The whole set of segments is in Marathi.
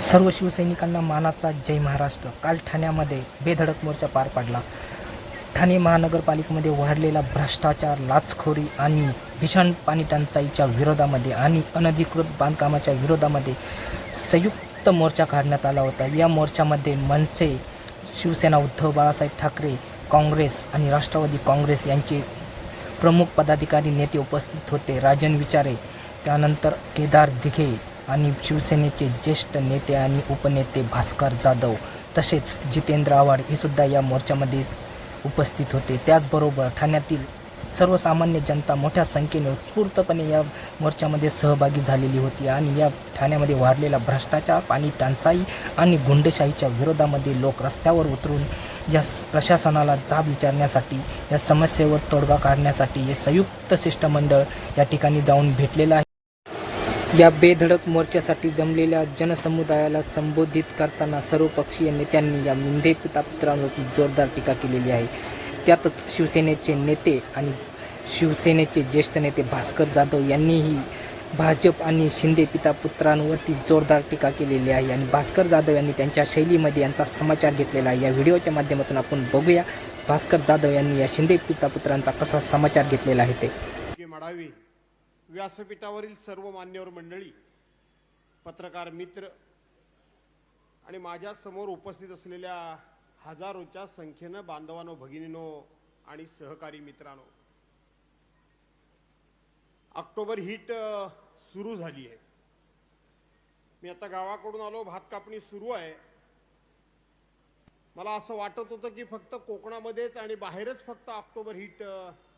सर्व शिवसैनिकांना मानाचा जय महाराष्ट्र। काल ठाण्यामध्ये बेधडक मोर्चा पार पडला। ठाणे महानगरपालिकेमध्ये वाढलेला भ्रष्टाचार, लाचखोरी आणि भीषण पाणी टंचाईच्या विरोधामध्ये आणि अनधिकृत बांधकामाच्या विरोधामध्ये संयुक्त मोर्चा काढण्यात आला होता। या मोर्चामध्ये मनसे, शिवसेना, उद्धव बाळासाहेब ठाकरे, काँग्रेस आणि राष्ट्रवादी काँग्रेस यांचे प्रमुख पदाधिकारी नेते उपस्थित होते। राजन विचारे, त्यानंतर केदार दिघे आणि शिवसेनेचे ज्येष्ठ नेते आणि उपनेते भास्कर जाधव तसेच जितेंद्र आव्हाड हे सुद्धा या मोर्चामध्ये उपस्थित होते। त्याचबरोबर ठाण्यातील सर्वसामान्य जनता मोठ्या संख्येने उत्स्फूर्तपणे या मोर्चामध्ये सहभागी झालेली होती आणि या ठाण्यामध्ये वाढलेला भ्रष्टाचार, पाणी टंचाई आणि गुंडशाहीच्या विरोधामध्ये लोक रस्त्यावर उतरून या प्रशासनाला जाब विचारण्यासाठी, या समस्येवर तोडगा काढण्यासाठी हे संयुक्त शिष्टमंडळ या ठिकाणी जाऊन भेटलेलं आहे। या बेधडक मोर्चासाठी जमलेल्या जनसमुदायाला संबोधित करताना सर्वपक्षीय नेत्यांनी या मिंधे पितापुत्रांवरती जोरदार टीका केलेली आहे। त्यातच शिवसेनेचे नेते आणि शिवसेनेचे ज्येष्ठ नेते भास्कर जाधव यांनीही भाजप आणि शिंदे पितापुत्रांवरती जोरदार टीका केलेली आहे आणि भास्कर जाधव यांनी त्यांच्या शैलीमध्ये यांचा समाचार घेतलेला आहे। या व्हिडिओच्या माध्यमातून आपण बघूया भास्कर जाधव यांनी या शिंदे पितापुत्रांचा कसा समाचार घेतलेला आहे ते। व्यासपीठावरील सर्व मान्यवर मंडळी, पत्रकार मित्र आणि माझ्या समोर उपस्थित असलेल्या हजारोच्या संख्येनं बांधवांनो, भगिनींनो आणि सहकारी मित्रांनो, ऑक्टोबर हीट सुरू झाली आहे। मी आता गावाकडून आलो, भात कापणी सुरू आहे। मला असं वाटत होतं की फक्त कोकणामध्येच आणि बाहेरच फक्त ऑक्टोबर हीट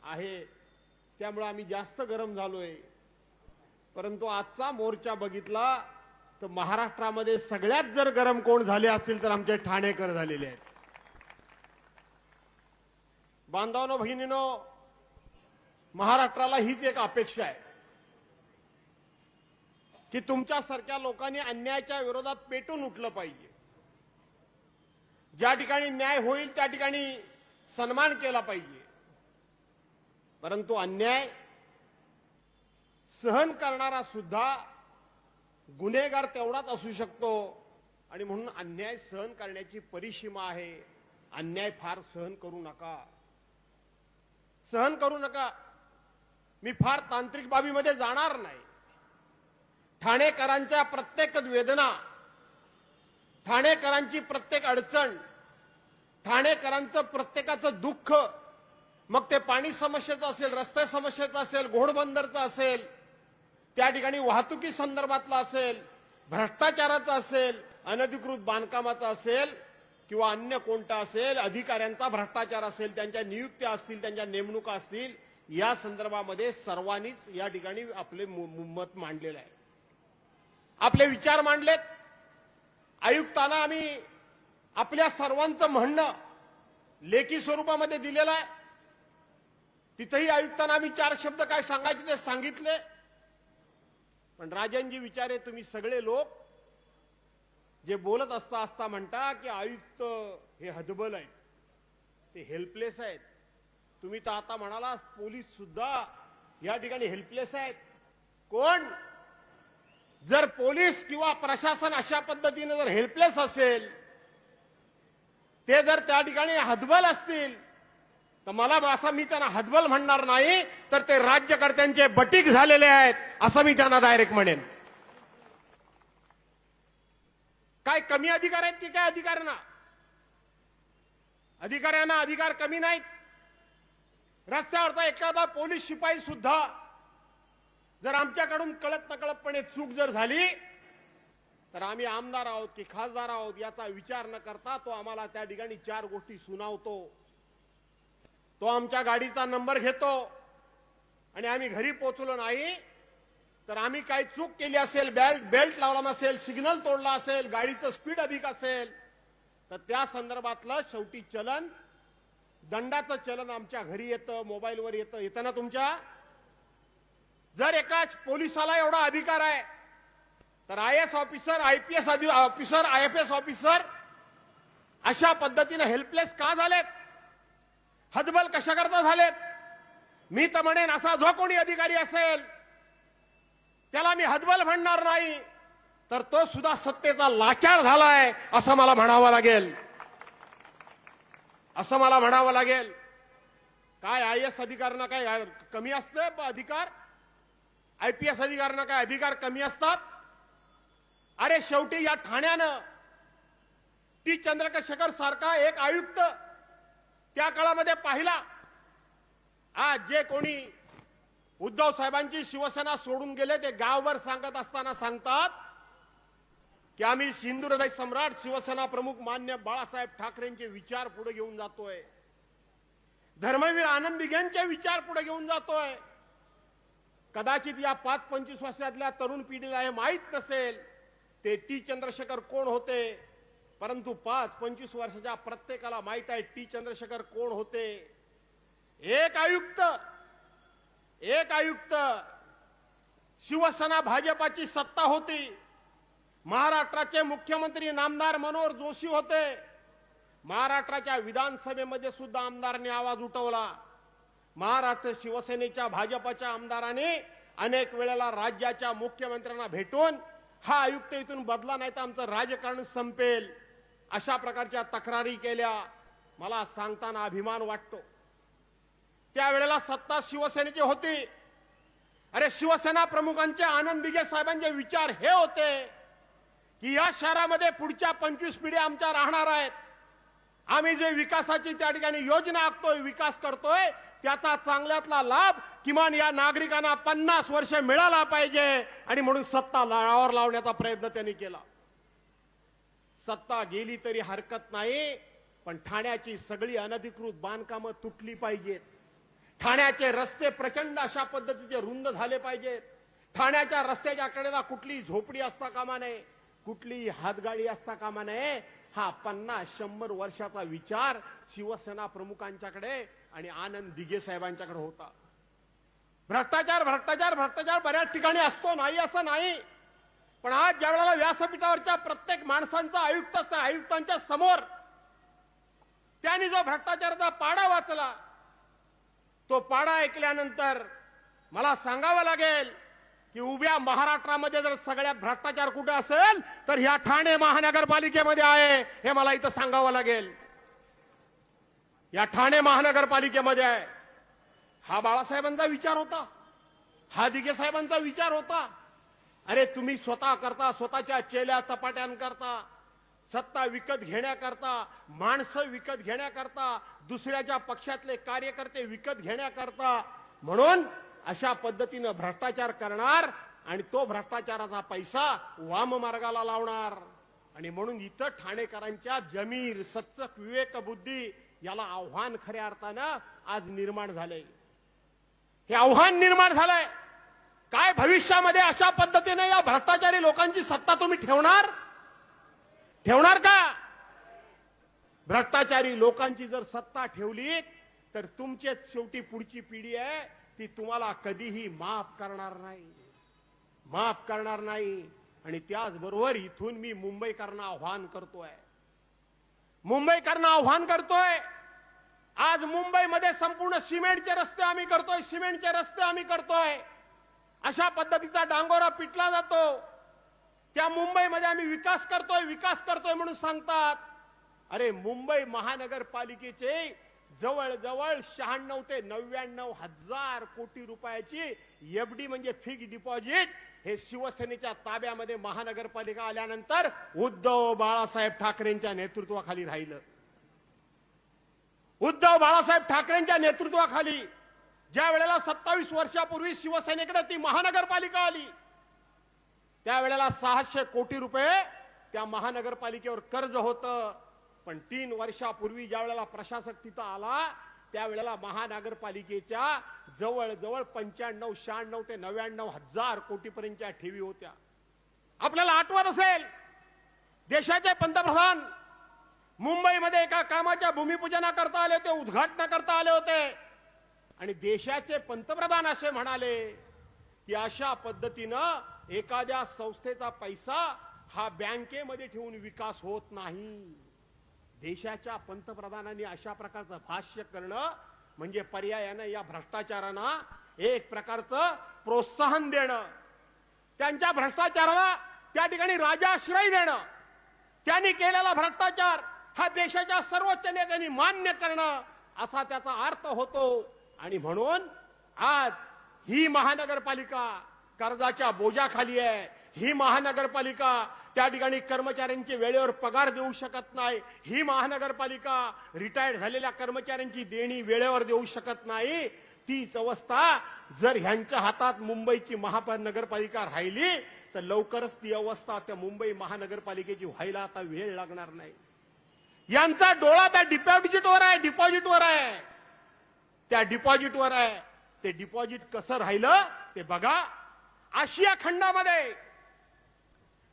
आहे, त्यामुळे आम्ही जास्त गरम झालोय। परंतु आजचा मोर्चा बघितला तर महाराष्ट्रामध्ये सगळ्यात जर गरम कोण झाले असतील तर आमचे ठाणेकर झालेले आहेत। बांधवांनो, भगिनींनो, महाराष्ट्राला हीच एक अपेक्षा आहे की तुमच्यासारख्या लोकांनी अन्यायाच्या विरोधात पेटून उठलं पाहिजे। ज्या ठिकाणी न्याय होईल त्या ठिकाणी सन्मान केला पाहिजे। परंतु अन्याय सहन करणारा सुद्धा गुन्हेगार तेवढाच असू शकतो आणि म्हणून अन्याय सहन करण्याची परिसीमा आहे। अन्याय फार सहन करू नका, सहन करू नका। मी फार तांत्रिक बाबीमध्ये जाणार नाही। ठाणेकरांच्या प्रत्येक वेदना, ठाणेकरांची प्रत्येक अडचण, ठाणेकरांचं प्रत्येकाचं दुःख, मग ते पाणी समस्येचं असेल, रस्ते समस्येचं असेल, घोडबंदरचं असेल, त्या ठिकाणी वाहतुकी संदर्भातलं असेल, भ्रष्टाचाराचं असेल, अनधिकृत बांधकामाचं असेल किंवा अन्य कोणता असेल, अधिकाऱ्यांचा भ्रष्टाचार असेल, त्यांच्या नियुक्त्या असतील, त्यांच्या नेमणुका असतील, या संदर्भामध्ये सर्वांनीच या ठिकाणी आपले मत मांडलेलं आहे, आपले विचार मांडलेत। आयुक्तांना आम्ही आपल्या सर्वांचं म्हणणं लेखी स्वरूपामध्ये दिलेलं आहे। तिथेही आयुक्तांना आम्ही 4 शब्द काय सांगायचे ते सांगितले। पण राजनजी विचारे, तुम्ही सगळे लोक जे बोलत असता म्हणता की आयुक्त हे हतबल आहेत, ते हेल्पलेस आहेत। तुम्ही तर आता म्हणाला पोलीस सुद्धा या ठिकाणी हेल्पलेस आहेत। कोण? जर पोलीस किंवा प्रशासन अशा पद्धतीने जर हेल्पलेस असेल, ते जर त्या ठिकाणी हतबल असतील, तर मला असं, मी त्यांना हतबल म्हणणार नाही, तर ते राज्यकर्त्यांचे बटीक झालेले आहेत असं मी त्यांना डायरेक्ट म्हणेन। काय कमी अधिकार आहेत की काय अधिकाऱ्यांना? अधिकाऱ्यांना अधिकार कमी नाहीत। रस्त्यावरचा एखादा पोलीस शिपाई सुद्धा जर आमच्याकडून कळत नकळतपणे चूक जर झाली, तर आम्ही आमदार आहोत की खासदार आहोत याचा विचार न करता तो आम्हाला त्या ठिकाणी 4 गोष्टी सुनावतो। तो आमच्या गाडीचा नंबर घेतो आणि आम्ही घरी पोहोचलो नाही तर आम्ही काही चूक केली असेल, बेल्ट लावला नसेल, सिग्नल तोडला असेल, गाडीचं स्पीड अधिक असेल, तर त्या संदर्भातलं शेवटी चलन, दंडाचं चलन आमच्या घरी येतं, मोबाईलवर येतं ना तुमच्या। जर एकाच पोलिसाला एवढा अधिकार आहे तर IAS officer, IPS officer, IFS officer अशा पद्धतीने हेल्पलेस का झालेत? हतबल कशाकरता झालेत? मी तर म्हणेन असा जो कोणी अधिकारी असेल त्याला मी हतबल म्हणणार नाही, तर तो सुद्धा सत्तेचा लाचार झालाय असं मला म्हणावं लागेल. असं मला म्हणावं लागेल. काय IAS अधिकाऱ्यांना काय कमी असते अधिकार? IPS अधिकाऱ्यांना काय अधिकार कमी असतात? अरे शेवटी या ठाण्यानं टी चंद्रशेखर सारखा एक आयुक्त त्या काळामध्ये पाहिला. आज जे कोणी उद्धव साहेबांची शिवसेना सोडून गेले ते गावभर सांगत असताना सांगतात की आम्ही सिंधुदुर्ग सम्राट शिवसेना प्रमुख मान्य बाळासाहेब ठाकरेंचे विचार पुढे घेऊन जातोय. धर्मवीर आनंद दिघेंचे विचार पुढे घेऊन जातोय. कदाचित या 5-25 वर्षातल्या तरुण पिढीला हे माहीत नसेल ते टी चंद्रशेखर कोण होते, परंतु 5-25 वर्षाच्या प्रत्येकाला माहित आहे टी चंद्रशेखर कोण होते. एक आयुक्त शिवसेना भाजपाची सत्ता होती. महाराष्ट्राचे मुख्यमंत्री नामदार मनोहर जोशी होते. महाराष्ट्राच्या विधानसभेमध्ये सुद्धा आमदारांनी आवाज उठवला. महाराष्ट्र शिवसेनेच्या भाजपाच्या आमदारांनी अनेक वेळेला राज्याच्या मुख्यमंत्र्यांना भेटून हा आयुक्त इथून बदला नाही तर आमचं राजकारण संपेल अशा प्रकारच्या तक्रारी केल्या. मला सांगताना अभिमान वाटतो. त्यावेळेला सत्ता शिवसेनेची होती. अरे शिवसेना प्रमुखांचे आनंद दिघे साहेबांचे विचार हे होते की या शहरामध्ये पुढच्या 25 पिढ्या आमच्या राहणार आहेत. आम्ही जे विकासाची त्या ठिकाणी योजना आखतोय, विकास करतोय, त्याचा चांगल्यातला लाभ किमान या नागरिकांना 50 वर्ष मिळाला पाहिजे आणि म्हणून सत्ता लाळावर लावण्याचा प्रयत्न त्यांनी केला. सत्ता गेली तरी हरकत नाही, पण ठाण्याची सगळी अनधिकृत बांधकामं तुटली पाहिजेत. ठाण्याचे रस्ते प्रचंड अशा पद्धतीचे रुंद झाले पाहिजेत. ठाण्याच्या रस्त्याच्या कडेला कुठली झोपडी असता कामा नये, कुठली हातगाडी असता कामा नये. हा 50-100 वर्षाचा विचार शिवसेना प्रमुखांच्याकडे आणि आनंद दिघे साहेबांच्याकडे होता. भ्रष्टाचार बऱ्याच ठिकाणी असतो, नाही असं नाही. पण आज ज्या वेळेला व्यासपीठावरच्या प्रत्येक माणसांचा आयुक्तांच्या समोर त्यांनी जो भ्रष्टाचाराचा पाडा वाचला, तो पाडा ऐकल्यानंतर मला सांगावं लागेल की उभ्या महाराष्ट्रामध्ये जर सगळ्यात भ्रष्टाचार कुठे असेल तर ह्या ठाणे महानगरपालिकेमध्ये आहे, हे मला इथं सांगावं लागेल. या ठाणे महानगरपालिकेमध्ये आहे. हा बाळासाहेबांचा विचार होता, हा दिघे साहेबांचा विचार होता. अरे तुम्ही स्वतः करता, स्वतःच्या चेल्या चपाट्यांकरता, सत्ता विकत घेण्याकरता, माणसं विकत घेण्याकरता, दुसऱ्याच्या पक्षातले कार्यकर्ते विकत घेण्याकरता, म्हणून अशा पद्धतीनं भ्रष्टाचार करणार आणि तो भ्रष्टाचाराचा पैसा वाम मार्गाला लावणार. आणि म्हणून इथं ठाणेकरांच्या जमीर, सच्चक, विवेक बुद्धी याला आव्हान खऱ्या अर्थानं आज निर्माण झालंय. हे आव्हान निर्माण झालंय. काय भविष्यामध्ये अशा पद्धतीने या भ्रष्टाचारी लोकांची सत्ता तुम्ही ठेवणार का? भ्रष्टाचारी लोकांची जर सत्ता ठेवली तर तुमचेच शेवटी पुढची पिढी आहे ती तुम्हाला कधीही माफ करणार नाही. आणि त्याचबरोबर इथून मी मुंबईकरांना आव्हान करतोय. आज मुंबईमध्ये संपूर्ण सिमेंटचे रस्ते आम्ही करतोय. अशा पद्धतीचा डांगोरा पिटला जातो. त्या मुंबईमध्ये आम्ही विकास करतोय म्हणून सांगतात. अरे मुंबई महानगरपालिकेचे जवळजवळ 96 ते 99 हजार कोटी रुपयाची एफडी म्हणजे फिक्स्ड डिपॉझिट हे शिवसेनेच्या ताब्यामध्ये महानगरपालिका आल्यानंतर उद्धव बाळासाहेब ठाकरेंच्या नेतृत्वाखाली राहिलं. उद्धव बाळासाहेब ठाकरेंच्या नेतृत्वाखाली ज्या वेळेला 27 वर्षापूर्वी शिवसेनेकडे ती महानगरपालिका आली, त्यावेळेला 600 कोटी रुपये त्या महानगरपालिकेवर कर्ज होतं. पण 3 वर्षापूर्वी ज्या वेळेला प्रशासक तिथं आला त्यावेळेला महानगरपालिकेच्या जवळजवळ 95-96 ते 99 हजार कोटीपर्यंतच्या ठेवी होत्या. आपल्याला आठवत असेल देशाचे पंतप्रधान मुंबईमध्ये एका कामाच्या भूमिपूजनाकरता आले होते, उद्घाटनाकरता आले होते आणि देशाचे पंतप्रधान असे म्हणाले की अशा पद्धतीनं एखाद्या संस्थेचा पैसा हा बँकेमध्ये ठेवून विकास होत नाही. देशाच्या पंतप्रधानांनी अशा प्रकारचं भाष्य करणं म्हणजे पर्यायानं या भ्रष्टाचारांना एक प्रकारचं प्रोत्साहन देणं. त्यांच्या भ्रष्टाचाराला त्या ठिकाणी राजाश्रय देणं, त्यांनी केलेला भ्रष्टाचार हा देशाच्या सर्वोच्च नेत्यांनी मान्य करणं असा त्याचा अर्थ होतो. आणि म्हणून आज ही महानगरपालिका कर्जाच्या बोजाखाली आहे. ही महानगरपालिका त्या ठिकाणी कर्मचाऱ्यांचे वेळेवर पगार देऊ शकत नाही. ही महानगरपालिका रिटायर्ड झालेल्या कर्मचाऱ्यांची देणी वेळेवर देऊ शकत नाही. तीच अवस्था जर ह्यांच्या हातात मुंबईची महानगरपालिका राहिली तर लवकरच ती अवस्था त्या मुंबई महानगरपालिकेची व्हायला आता वेळ लागणार नाही. यांचा डोळा त्या डिपॉझिटवर आहे, डिपॉझिटवर आहे, त्या डिपॉझिटवर आहे. ते डिपॉझिट कसं राहिलं ते बघा.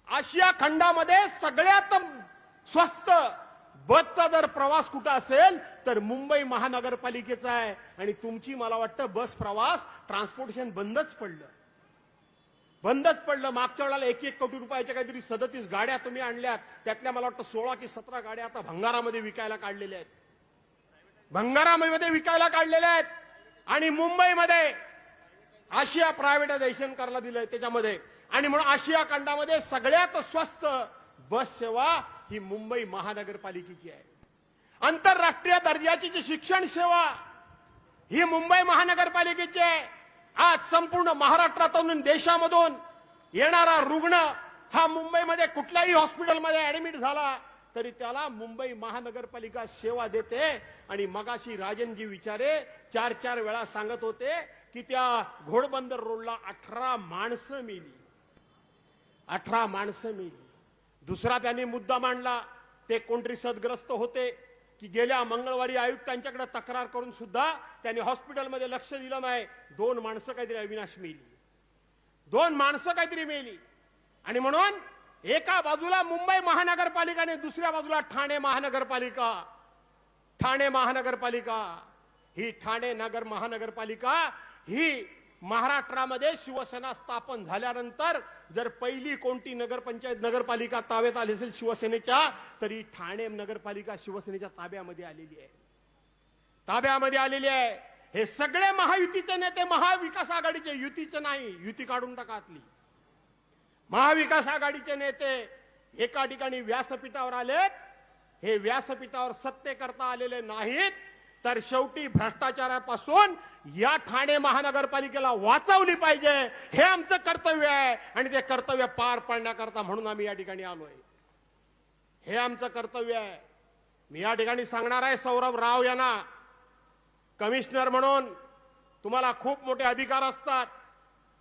आशिया खंडामध्ये सगळ्यात स्वस्त बसचा जर प्रवास कुठं असेल तर मुंबई महानगरपालिकेचा आहे. आणि तुमची मला वाटतं बस प्रवास ट्रान्सपोर्टेशन बंदच पडलं. मागच्या वेळेला 1-1 कोटी रुपयाच्या काहीतरी 37 गाड्या तुम्ही आणल्यात. त्यातल्या मला वाटतं 16 की 17 गाड्या आता भंगारामध्ये विकायला काढलेल्या आहेत. आणि मुंबईमध्ये आशिया प्रायव्हेटायझेशन करायला दिलंय त्याच्यामध्ये. आणि म्हणून आशिया खंडामध्ये सगळ्यात स्वस्त बस सेवा ही मुंबई महानगरपालिकेची आहे. आंतरराष्ट्रीय दर्जाची जी शिक्षण सेवा ही मुंबई महानगरपालिकेची आहे. आज संपूर्ण महाराष्ट्रातून देशामधून येणारा रुग्ण हा मुंबईमध्ये कुठल्याही हॉस्पिटलमध्ये ऍडमिट झाला तरी त्याला मुंबई महानगरपालिका सेवा देते. आणि मगाशी राजनजी विचारे 4-4 वेळा सांगत होते की त्या घोडबंदर रोडला 18 माणसं मेली. दुसरा त्यांनी मुद्दा मांडला, ते कोणतरी सदग्रस्त होते की गेल्या मंगळवारी आयुक्तांच्याकडे तक्रार करून सुद्धा त्यांनी हॉस्पिटलमध्ये लक्ष दिलं नाही. 2 माणसं काहीतरी अविनाश मेली. आणि म्हणून एका बाजूला मुंबई महानगरपालिका आणि दुसऱ्या बाजूला ठाणे महानगरपालिका. ही ठाणे महानगरपालिका ही महाराष्ट्रामध्ये शिवसेना स्थापन झाल्यानंतर जर पहिली कोणती नगरपालिका ताब्यात आली असेल शिवसेनेच्या तरी ठाणे नगरपालिका शिवसेनेच्या ताब्यामध्ये आलेली आहे. हे सगळे महायुतीचे नेते, महाविकास आघाडीचे, युतीचे नाही, युती काढून टाका आतली. महाविकास आघाडीचे नेते एका ठिकाणी व्यासपीठावर आलेत. हे व्यासपीठावर सत्य करता आलेले नाहीत तर शेवटी भ्रष्टाचारापासून या ठाणे महानगरपालिकेला वाचवली पाहिजे, हे आमचं कर्तव्य आहे. आणि ते कर्तव्य पार पाडण्याकरता म्हणून आम्ही या ठिकाणी आलोय. हे आमचं कर्तव्य आहे. मी या ठिकाणी सांगणार आहे सौरभ राव यांना, कमिशनर म्हणून तुम्हाला खूप मोठे अधिकार असतात.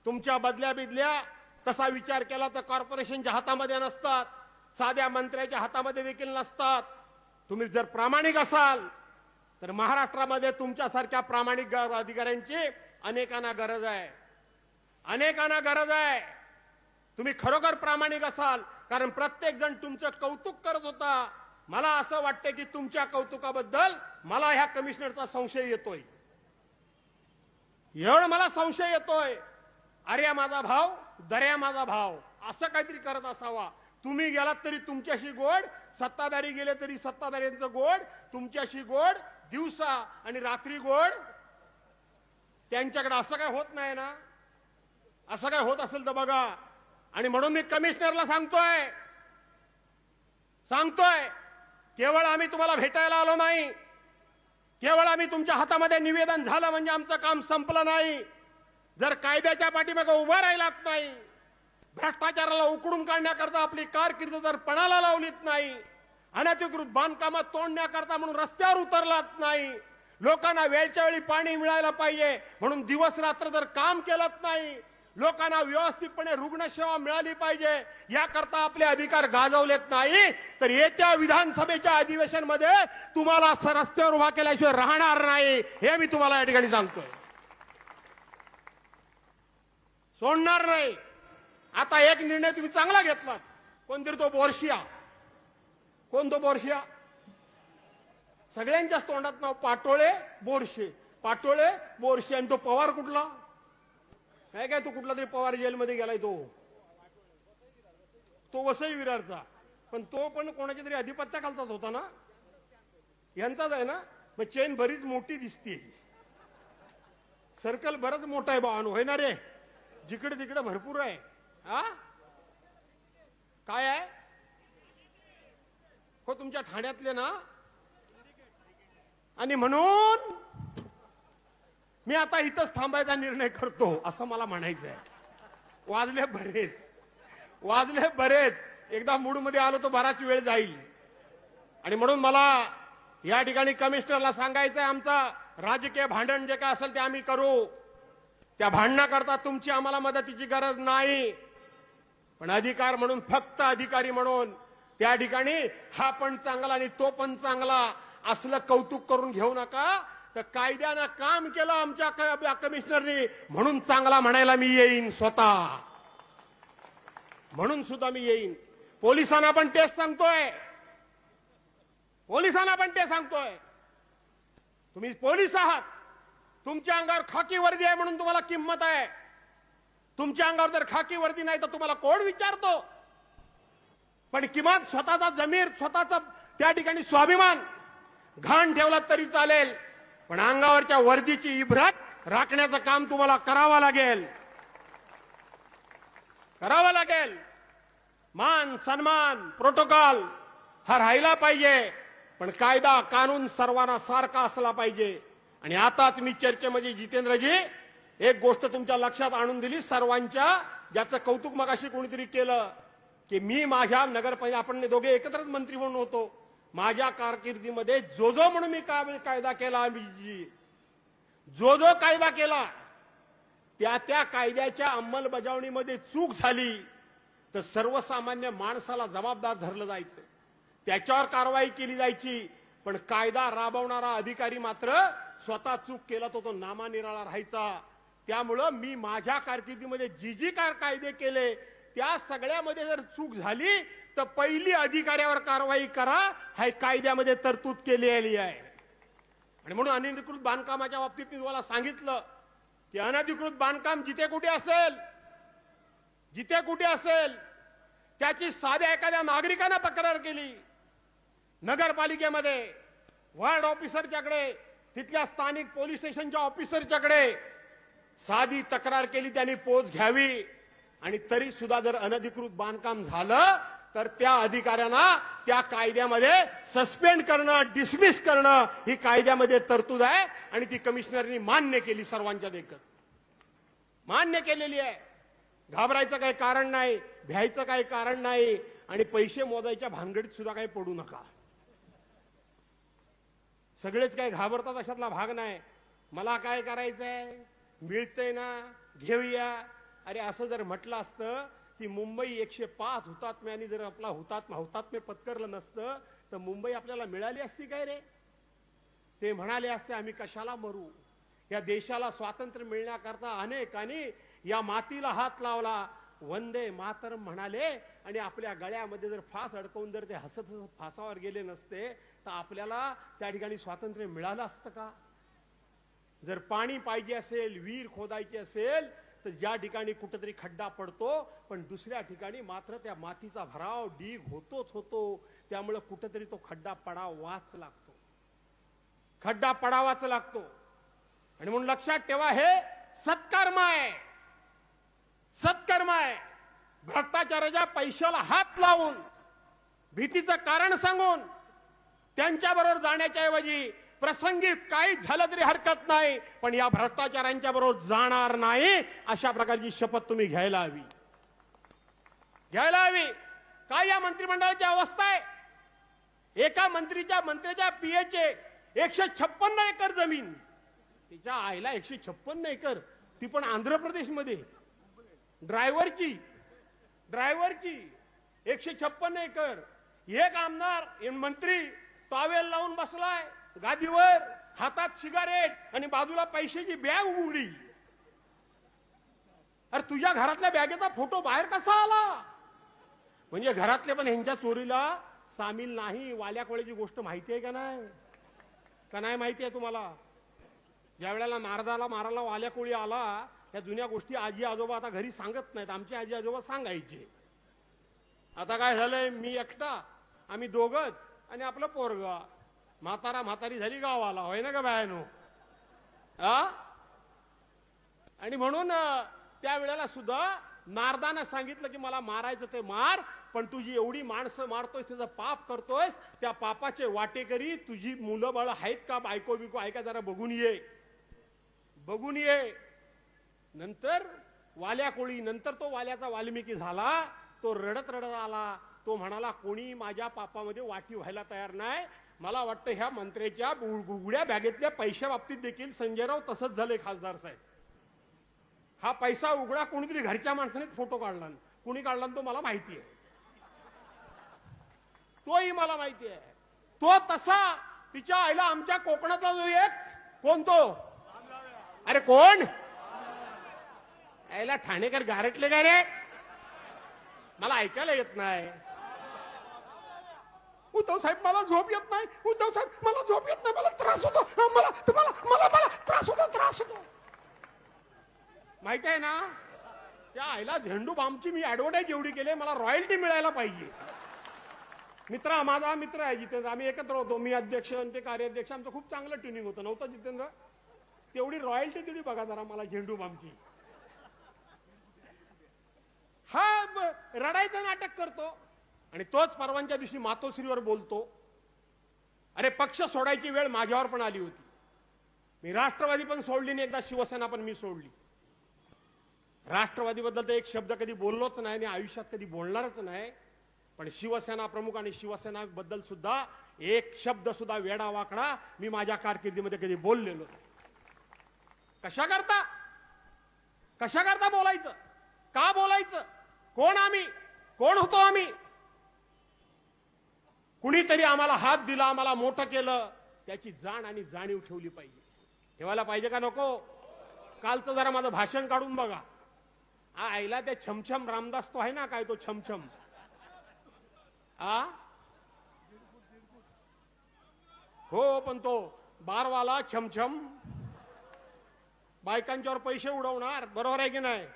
तुमच्या बदल्या तसा विचार केला तर कॉर्पोरेशनच्या हातामध्ये नसतात, साध्या मंत्र्याच्या हातामध्ये देखील नसतात. तुम्ही जर प्रामाणिक असाल तर महाराष्ट्रामध्ये तुमच्यासारख्या प्रामाणिक अधिकाऱ्यांची अनेकांना गरज आहे. तुम्ही खरोखर प्रामाणिक असाल, कारण प्रत्येक जण तुमचं कौतुक करत होता. मला असं वाटतं की तुमच्या कौतुकाबद्दल मला ह्या कमिशनरचा संशय येतोय. अरे माझा भाव, दर्या माझा भाव, असं काहीतरी करत असावा. तुम्ही गेलात तरी तुमच्याशी गोड, सत्ताधारी गेले तरी सत्ताधाऱ्यांचं गोड, तुमच्याशी गोड, दिवसा आणि रात्री गोड त्यांच्याकडे. असं काय होत नाही ना? असं काय होत असेल तर बघा. आणि म्हणून मी कमिशनरला सांगतोय केवळ आम्ही तुम्हाला भेटायला आलो नाही, केवळ आम्ही तुमच्या हातामध्ये निवेदन झालं म्हणजे आमचं काम संपलं नाही. जर कायद्याच्या पाठीमागे उभं राहिलात नाही, भ्रष्टाचाराला उकडून काढण्याकरता आपली कारकीर्द जर पणाला लावलीत नाही, अनधिकृत बांधकामात तोडण्याकरता म्हणून रस्त्यावर उतरलात नाही, लोकांना वेळच्या वेळी पाणी मिळायला पाहिजे म्हणून दिवस रात्र जर काम केलं नाही, लोकांना व्यवस्थितपणे रुग्णसेवा मिळाली पाहिजे याकरता आपले अधिकार गाजवलेत नाही, तर येत्या विधानसभेच्या अधिवेशनमध्ये तुम्हाला रस्त्यावर उभा केल्याशिवाय राहणार नाही, हे मी तुम्हाला या ठिकाणी सांगतोय. सोडणार नाही. आता एक निर्णय तुम्ही चांगला घेतला. कोणतरी तो बोरशिया सगळ्यांच्याच तोंडात नाव पाटोळे बोरशे आणि तो पवार कुठला काय तो कुठला तरी पवार जेलमध्ये गेलाय तो वसई विरारचा. पण तो पण कोणाच्या तरी अधिपत्याखालचाच होता ना, यांचाच आहे ना. मग चेन बरीच मोठी दिसते, सर्कल बरंच मोठा आहे भावानो, होय ना रे? जिकडे तिकडे भरपूर आहे. काय आहे हो तुमच्या ठाण्यातले ना? आणि म्हणून मी आता इथंच थांबायचा निर्णय करतो असं मला म्हणायचं आहे. वाजले बरेच. एकदा मूड मध्ये आलो तर बराच वेळ जाईल. आणि म्हणून मला या ठिकाणी कमिशनरला सांगायचं आहे, आमचा राजकीय भांडण जे काय असेल ते आम्ही करू. त्या भांडणाकरता तुमची आम्हाला मदतीची गरज नाही. पण अधिकार म्हणून, फक्त अधिकारी म्हणून त्या ठिकाणी हा पण चांगला आणि तो पण चांगला असलं कौतुक करून घेऊ नका. तर कायद्यानं काम केलं आमच्या कमिशनरनी म्हणून चांगला म्हणायला मी येईन स्वतः. म्हणून सुद्धा मी येईन. पोलिसांना पण तेच सांगतोय. तुम्ही पोलीस आहात. तुमच्या अंगावर खाकी वर्दी आहे म्हणून तुम्हाला किंमत आहे. तुमच्या अंगावर जर खाकी वर्दी नाही तर तुम्हाला कोण विचारतो? पण किमान स्वतःचा जमीर, स्वतःचा त्या ठिकाणी स्वाभिमान घाण ठेवला तरी चालेल. पण अंगावरच्या वर्दीची इब्रत राखण्याचं काम तुम्हाला करावं लागेल. मान सन्मान प्रोटोकॉल हा राहिला पाहिजे. पण कायदा कानून सर्वांना सारखा असला पाहिजे. आणि आताच मी चर्चेमध्ये जितेंद्रजी एक गोष्ट तुमच्या लक्षात आणून दिली सर्वांच्या, ज्याचं कौतुक मगाशी कोणीतरी केलं की मी माझ्या नगरपालिका, आपण दोघे एकत्रच मंत्री म्हणून होतो, माझ्या कारकिर्दीमध्ये जो म्हणून मी कायदा केला, जो कायदा केला त्या कायद्याच्या अंमलबजावणीमध्ये चूक झाली तर सर्वसामान्य माणसाला जबाबदार धरलं जायचं, त्याच्यावर कारवाई केली जायची. पण कायदा राबवणारा अधिकारी मात्र स्वतः चूक केला तो नामानिराळा राहायचा. त्यामुळं मी माझ्या कारकिर्दीमध्ये जी कायदे केले त्या सगळ्यामध्ये जर चूक झाली तर पहिली अधिकाऱ्यावर कारवाई करा, हा कायद्यामध्ये तरतूद केलेली आहे. आणि म्हणून अनधिकृत बांधकामाच्या बाबतीत मी तुम्हाला सांगितलं की अनधिकृत बांधकाम जिथे कुठे असेल त्याची साध्या एखाद्या नागरिकानं तक्रार केली नगरपालिकेमध्ये, वार्ड ऑफिसरच्याकडे, तिथल्या स्थानिक पोलीस स्टेशनच्या ऑफिसरच्याकडे साधी तक्रार केली, त्यांनी पोच घ्यावी. आणि तरी सुद्धा जर अनधिकृत बांधकाम झालं तर त्या अधिकाऱ्यांना त्या कायद्यामध्ये सस्पेंड करणं, डिसमिस करणं ही कायद्यामध्ये तरतूद आहे. आणि ती कमिशनरनी मान्य केली, सर्वांच्या देखत मान्य केलेली आहे. घाबरायचं काही कारण नाही, भ्यायचं काही कारण नाही. आणि पैसे मोजायच्या भानगडीत सुद्धा काही पडू नका. सगळेच काही घाबरतात अशातला भाग नाही. मला काय करायचंय, मिळतंय ना घेऊया. अरे असं जर म्हटलं असतं की मुंबई 105 हुतात्म्यांनी जर आपला हुतात्म्य पत्करलं नसतं तर मुंबई आपल्याला मिळाली असती काय रे? ते म्हणाले असते आम्ही कशाला मरू. या देशाला स्वातंत्र्य मिळण्याकरता अनेकांनी या मातीला हात लावला, वंदे मातरम म्हणाले. आणि आपल्या गळ्यामध्ये जर फास अडकवून जर ते हसत हसत फासावर गेले नसते तर आपल्याला त्या ठिकाणी स्वातंत्र्य मिळालं असतं का? जर पाणी पाहिजे असेल, विहीर खोदायची असेल तर ज्या ठिकाणी कुठेतरी खड्डा पडतो, पण दुसऱ्या ठिकाणी मात्र त्या मातीचा भराव डीग होतो. त्यामुळे कुठेतरी तो खड्डा पडावाच लागतो. आणि म्हणून लक्षात ठेवा, हे सत्कर्म आहे. भ्रष्टाचाराच्या पैशाला हात लावून, भीतीचं कारण सांगून त्यांच्याबरोबर जाण्याच्या ऐवजी प्रसंगी काही झालं तरी हरकत नाही, पण या भ्रष्टाचारांच्या बरोबर जाणार नाही, अशा प्रकारची शपथ तुम्ही घ्यायला हवी. काय या मंत्रिमंडळाची अवस्था आहे? एका मंत्र्याच्या पीएचे 156 एकर जमीन, तिच्या आईला 156 एकर, ती पण आंध्र प्रदेशमध्ये. ड्रायव्हरची 156 एकर. एक आमदार मंत्री टॉवेल लावून बसलाय गादीवर, हातात सिगारेट आणि बाजूला पैशाची बॅग उघडी. अरे तुझ्या घरातल्या बॅगेचा फोटो बाहेर कसा आला? म्हणजे घरातले पण ह्यांच्या चोरीला सामील नाही. वाल्या कोळ्याची गोष्ट माहिती आहे का नाही माहिती आहे तुम्हाला? ज्या वेळेला नारदाला मारायला वाल्या कोळी आला, या जुन्या गोष्टी आजी आजोबा आता घरी सांगत नाहीत. आमचे आजी आजोबा सांगायचे. आता काय झालंय, मी एकटा, आम्ही दोघच आणि आपलं पोरगा. म्हातारी झाली गावाला, होय ना का बायानो? आणि म्हणून त्या वेळेला सुद्धा नारदानं सांगितलं की मला मारायचं ते मार, पण तुझी एवढी माणसं मारतोय, तुझं पाप करतोय, त्या पापाचे वाटेकरी तुझी मुलं बाळ आहेत का, बायको बिको आहे का, जरा बघून ये, बघून ये. नंतर वाल्या कोळी, नंतर तो वाल्याचा वाल्मिकी झाला. तो रडत रडत आला. तो म्हणाला, कोणी माझ्या पापामध्ये वाटी व्हायला तयार नाही. मला वाटतं ह्या मंत्र्याच्या उघड्या बॅगेतल्या पैशा बाबतीत देखील संजयराव तसंच झाले खासदार साहेब. हा पैसा उघडा कोणीतरी घरच्या माणसाने फोटो काढला, कोणी काढला तो मला माहिती आहे, तोही मला माहिती आहे. तो तसा तिच्या आईला आमच्या कोकणातला जो एक कोण तो, अरे कोण आईला ठाणेकर गारटले काय रे, मला ऐकायला येत नाही. उद्धव साहेब मला झोप येत नाही, उद्धव साहेब मला झोप येत नाही, मला त्रास होतो, मला तुम्हाला मला मला त्रास होतो, त्रास होतो. माहिती आहे ना, त्या आईला झेंडू बामची मी ऍडव्हर्टाईज एवढी केली, मला रॉयल्टी मिळायला पाहिजे. मित्र, माझा मित्र आहे जितेंद्र, आम्ही एकत्र होतो, मी अध्यक्ष आणि ते कार्याध्यक्ष, आमचं खूप चांगलं ट्युनिंग होतं. नव्हतं जितेंद्र? तेवढी रॉयल्टी तेवढी बघा जरा मला झेंडू बामची. हा रडायचं नाटक करतो आणि तोच परवांच्या दिवशी मातोश्रीवर बोलतो. अरे पक्ष सोडायची वेळ माझ्यावर पण आली होती. मी राष्ट्रवादी पण सोडली आणि एकदा शिवसेना पण मी सोडली. राष्ट्रवादीबद्दल तर एक शब्द कधी बोललोच नाही आणि आयुष्यात कधी बोलणारच नाही. पण शिवसेना प्रमुख आणि शिवसेना बद्दल सुद्धा एक शब्द सुद्धा वेडा वाकडा मी माझ्या कारकिर्दीमध्ये कधी बोललेलो. कशा करता बोलायचं, का बोलायचं, कोण आम्ही, कोण होतो आम्ही. कुणीतरी आम्हाला हात दिला, आम्हाला मोठं केलं, त्याची जाण आणि जाणीव ठेवली पाहिजे. ठेवायला पाहिजे का नको. कालचं जरा माझं भाषण काढून बघा. आईला ते छमछम रामदास तो आहे ना, काय तो छमछम, हो पण तो बारवाला छमछम बायकांच्यावर पैसे उडवणार, बरोबर आहे की नाही.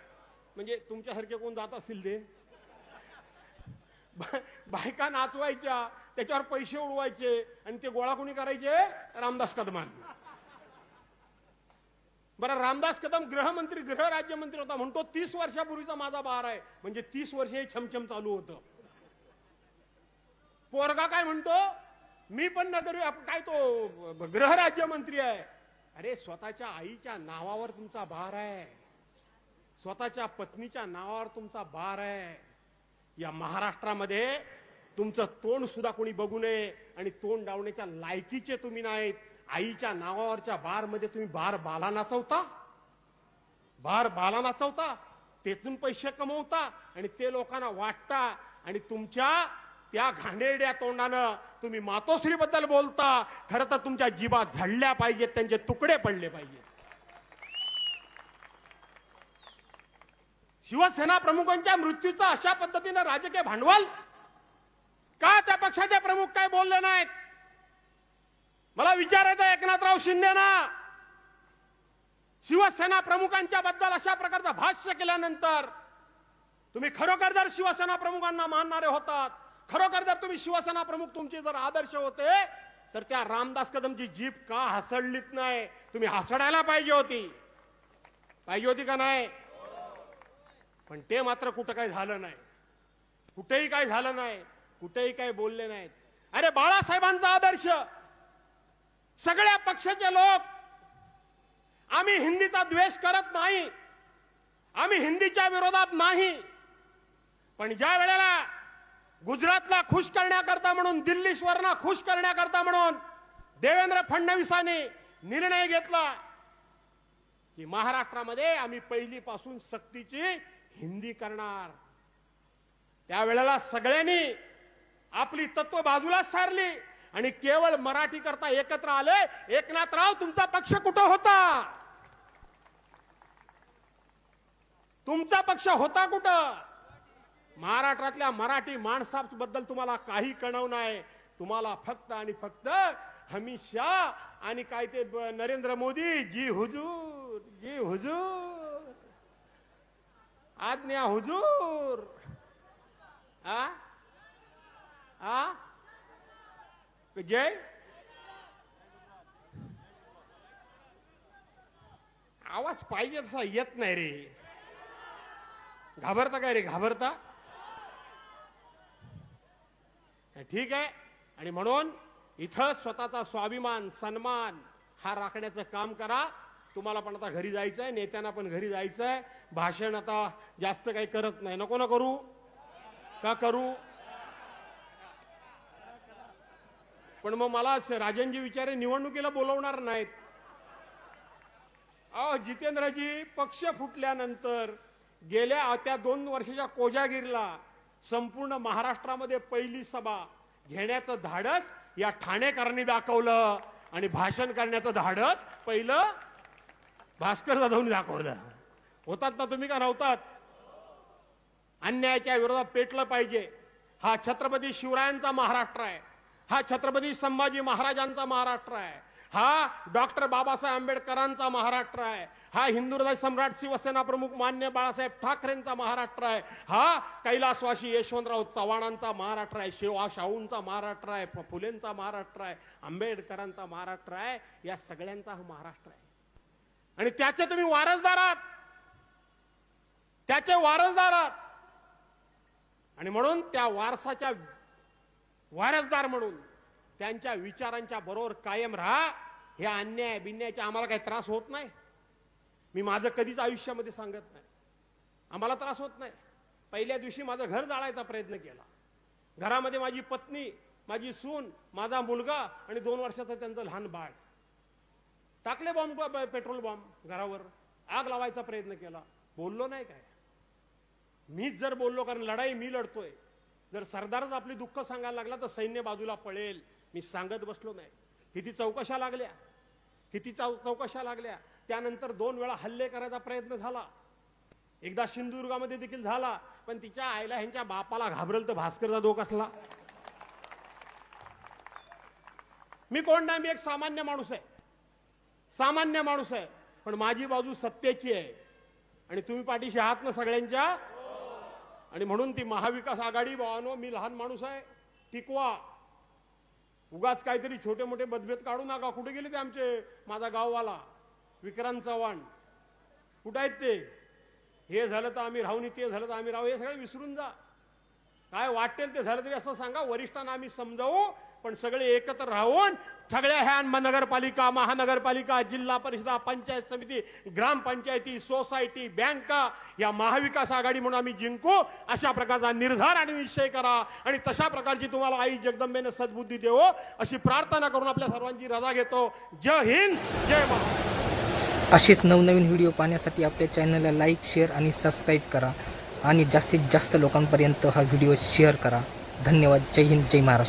म्हणजे तुमच्यासारखे कोण जात असतील ते, बायका नाचवायच्या, त्याच्यावर पैसे उडवायचे आणि ते गोळा कोणी करायचे, रामदास कदमान. बरं, रामदास कदम गृहमंत्री, गृहराज्यमंत्री होता, म्हणतो 30 वर्षापूर्वीचा माझा बार आहे, म्हणजे 30 वर्ष हे छमछम चालू होतं. पोरगा काय म्हणतो, मी पण नगर काय तो गृहराज्यमंत्री आहे. अरे स्वतःच्या आईच्या नावावर तुमचा बार आहे, स्वतःच्या पत्नीच्या नावावर तुमचा बार आहे. या महाराष्ट्रामध्ये तुमचं तोंड सुद्धा कोणी बघू नये आणि तोंड डावण्याच्या लायकीचे तुम्ही नाहीत. आईच्या नावावरच्या बार मध्ये तुम्ही बार बाला नाचवता, तेथून पैसे कमवता आणि ते लोकांना वाटता आणि तुमच्या त्या घाणेरड्या तोंडानं तुम्ही मातोश्री बद्दल बोलता. खरं तर तुमच्या जिभा झडल्या पाहिजेत, त्यांचे तुकडे पडले पाहिजेत. शिवसेना प्रमुखांच्या मृत्यूचा अशा पद्धतीनं राजकीय भांडवल का त्या पक्षाचे प्रमुख काय बोलले नाहीत. मला विचारायचं एकनाथराव शिंदेना, शिवसेना प्रमुखांच्या बद्दल अशा प्रकारचं भाष्य केल्यानंतर तुम्ही खरोखर जर शिवसेना प्रमुखांना मानणारे होतात, खरोखर जर तुम्ही शिवसेना प्रमुख तुमचे जर आदर्श होते, तर त्या रामदास कदमची जीभ का हसडलीत नाही. तुम्ही हसडायला पाहिजे होती का नाही. पण ते मात्र कुठं काही झालं नाही, कुठेही काही झालं नाही, कुठेही काही बोलले नाहीत. अरे बाळासाहेबांचा आदर्श, सगळ्या पक्षाचे लोक, आम्ही हिंदीचा द्वेष करत नाही, आम्ही हिंदीच्या विरोधात नाही, पण ज्या वेळेला गुजरातला खुश करण्याकरता म्हणून, दिल्लीश्वरना खुश करण्याकरता म्हणून देवेंद्र फडणवीसांनी निर्णय घेतला की महाराष्ट्रामध्ये आम्ही पहिलीपासून सक्तीची हिंदी करणार, त्यावेळेला सगळ्यांनी आपली तत्व बाजूला सारली आणि केवळ मराठी करता एकत्र आले. एकनाथराव, तुमचा पक्ष कुठं होता, तुमचा पक्ष होता कुठं. महाराष्ट्रातल्या मराठी माणसाबद्दल तुम्हाला काही कळव नाही. तुम्हाला फक्त आणि फक्त अमित शाह आणि काय ते नरेंद्र मोदी, जी हुजूर, जी हुजूर, आज्ञा हुजूर, जय. आवाज पाहिजे तसा येत नाही रे. घाबरता काय रे, घाबरता. ठीक आहे. आणि म्हणून इथं स्वतःचा स्वाभिमान सन्मान हा राखण्याचं काम करा. तुम्हाला पण आता घरी जायचंय, नेत्यांना पण घरी जायचंय. भाषण आता जास्त काही करत नाही. नको ना करू का करू? पण मग मला राजनजी विचारे निवडणुकीला बोलवणार नाहीत. अहो जितेंद्रजी, पक्ष फुटल्यानंतर गेल्या त्या 2 वर्षाच्या कोजागिरीला संपूर्ण महाराष्ट्रामध्ये पहिली सभा घेण्याचं धाडस या ठाणेकरांनी दाखवलं आणि भाषण करण्याचं धाडस पहिलं भास्कर जाधवनी दाखवलं. होतात ना तुम्ही का नव्हतात? अन्यायाच्या विरोधात पेटलं पाहिजे. हा छत्रपती शिवरायांचा महाराष्ट्र आहे. हा छत्रपती संभाजी महाराजांचा महाराष्ट्र आहे. हा डॉक्टर बाबासाहेब आंबेडकरांचा महाराष्ट्र आहे. हा हिंदू हृदय सम्राट शिवसेना प्रमुख मान्य बाळासाहेब ठाकरेंचा महाराष्ट्र आहे. हा कैलासवासी यशवंतराव चव्हाणांचा महाराष्ट्र आहे. शाहूंचा महाराष्ट्र आहे. फुलेंचा महाराष्ट्र आहे. आंबेडकरांचा महाराष्ट्र आहे. या सगळ्यांचा हा महाराष्ट्र आहे. आणि त्याचे तुम्ही वारसदार आहात. त्याचे वारसदार आहात. आणि म्हणून त्या वारसाच्या वारसदार म्हणून त्यांच्या विचारांच्या बरोबर कायम राहा. हे अन्याय बिन्यायाचा आम्हाला काही त्रास होत नाही. मी माझं कधीच आयुष्यामध्ये सांगत नाही. आम्हाला त्रास होत नाही. पहिल्या दिवशी माझं घर जाळायचा प्रयत्न केला. घरामध्ये माझी पत्नी, माझी सून, माझा मुलगा आणि 2 वर्षाचं त्यांचं लहान बाळ. टाकले बॉम्ब, पेट्रोल बॉम्ब घरावर. आग लावायचा प्रयत्न केला. बोललो नाही काय? मीच जर बोललो, कारण लढाई मी लढतोय. जर सरदारच आपली दुःख सांगायला लागला तर सैन्य बाजूला पळेल. मी सांगत बसलो नाही. किती चौकशा लागल्या, किती चौकशा लागल्या. त्यानंतर 2 वेळा हल्ले करायचा प्रयत्न झाला. एकदा सिंधुदुर्गामध्ये देखील झाला. पण तिच्या आईला ह्यांच्या बापाला घाबरल तर भास्कर जाधव कसला? मी कोण नाही, मी एक सामान्य माणूस आहे. सामान्य माणूस आहे. पण माझी बाजू सत्याची आहे. आणि तुम्ही पाठीशी आहात ना सगळ्यांच्या. आणि म्हणून ती महाविकास आघाडी, भावानो, मी लहान माणूस आहे, टिकवा. उगाच काहीतरी छोटे मोठे मतभेद काढू नका. कुठे गेले ते आमचे, माझा गाववाला विक्रांत चव्हाण कुठे आहेत ते? हे झालं तर आम्ही राहू, ते झालं तर आम्ही राहू, हे सगळे विसरून जा. काय वाटेल ते झालं तरी असं सांगा. वरिष्ठांना आम्ही समजावू. पण सगळे एकत्र राहून सगळ्या ह्या नगरपालिका, महानगरपालिका, जिल्हा परिषदा, पंचायत समिती, ग्रामपंचायती, सोसायटी, बँका या महाविकास आघाडी म्हणून आम्ही जिंकू. अशा प्रकारचा निर्धार आणि निश्चय करा. आणि तशा प्रकारची तुम्हाला आई जगदंबेने सद्बुद्धी देवो अशी प्रार्थना करून आपल्या सर्वांची रजा घेतो. जय हिंद, जय महाराष्ट्र. असेच नवनवीन व्हिडिओ पाहण्यासाठी आपल्या चॅनलला लाईक, शेअर आणि सबस्क्राईब करा. आणि जास्तीत जास्त लोकांपर्यंत हा व्हिडिओ शेअर करा. धन्यवाद. जय हिंद, जय महाराष्ट्र.